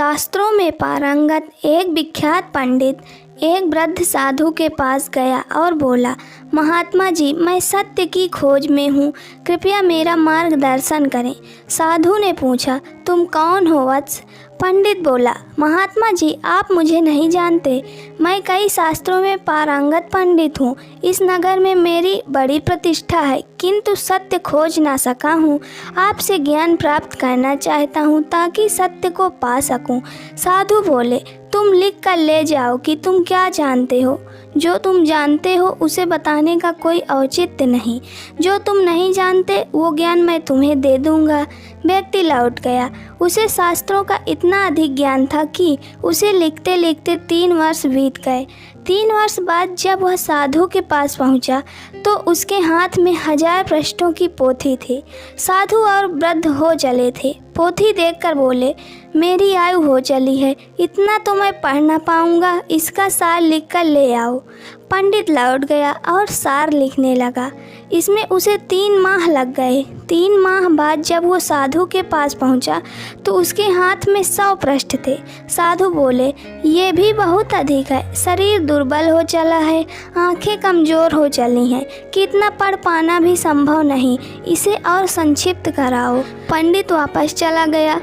शास्त्रों में पारंगत एक विख्यात पंडित एक वृद्ध साधु के पास गया और बोला, महात्मा जी, मैं सत्य की खोज में हूँ, कृपया मेरा मार्गदर्शन करें। साधु ने पूछा, तुम कौन हो वत्स? पंडित बोला, महात्मा जी, आप मुझे नहीं जानते, मैं कई शास्त्रों में पारंगत पंडित हूँ। इस नगर में मेरी बड़ी प्रतिष्ठा है, किंतु सत्य खोज ना सका हूँ। आपसे ज्ञान प्राप्त करना चाहता हूँ ताकि सत्य को पा सकूँ। साधु बोले, तुम लिख कर ले जाओ कि तुम क्या जानते हो। जो तुम जानते हो उसे बताने का कोई औचित्य नहीं। जो तुम नहीं जानते वो ज्ञान मैं तुम्हें दे दूंगा। व्यक्ति लौट गया। उसे शास्त्रों का इतना अधिक ज्ञान था कि उसे लिखते लिखते 3 वर्ष बीत गए। 3 वर्ष बाद जब वह साधु के पास पहुंचा तो उसके हाथ में 1000 पृष्ठों की पोथी थी। साधु और वृद्ध हो चले थे। पोथी देखकर बोले, मेरी आयु हो चली है, इतना तो मैं पढ़ ना पाऊंगा, इसका सार लिख कर ले आओ। पंडित लौट गया और सार लिखने लगा। इसमें उसे 3 माह लग गए। 3 माह बाद जब वो साधु के पास पहुंचा तो उसके हाथ में 100 पृष्ठ थे। साधु बोले, ये भी बहुत अधिक है, शरीर दुर्बल हो चला है, आंखें कमज़ोर हो चली हैं, कितना पढ़ पाना भी संभव नहीं, इसे और संक्षिप्त कराओ। पंडित वापस चला गया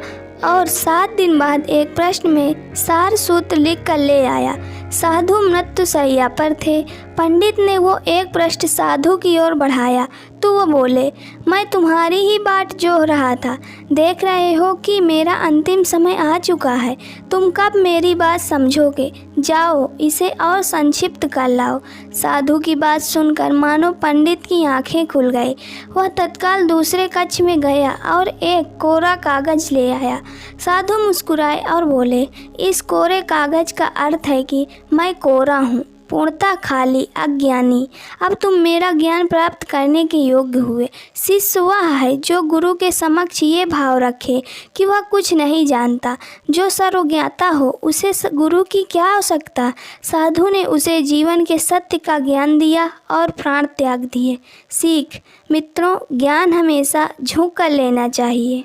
और 7 दिन बाद एक प्रश्न में सार सूत्र लिख कर ले आया। साधु मृत्युशैया पर थे। पंडित ने वो एक पृष्ठ साधु की ओर बढ़ाया तो वो बोले, मैं तुम्हारी ही बाट जोह रहा था। देख रहे हो कि मेरा अंतिम समय आ चुका है, तुम कब मेरी बात समझोगे? जाओ, इसे और संक्षिप्त कर लाओ। साधु की बात सुनकर मानो पंडित की आंखें खुल गई। वह तत्काल दूसरे कक्ष में गया और एक कोरा कागज ले आया। साधु मुस्कुराए और बोले, इस कोरे कागज का अर्थ है कि मैं कोरा हूँ, पूर्णतः खाली, अज्ञानी। अब तुम मेरा ज्ञान प्राप्त करने के योग्य हुए। शिष्य वह है जो गुरु के समक्ष ये भाव रखे कि वह कुछ नहीं जानता। जो सर्वज्ञाता हो उसे गुरु की क्या आवश्यकता। साधु ने उसे जीवन के सत्य का ज्ञान दिया और प्राण त्याग दिए। सीख, मित्रों, ज्ञान हमेशा झुक कर लेना चाहिए।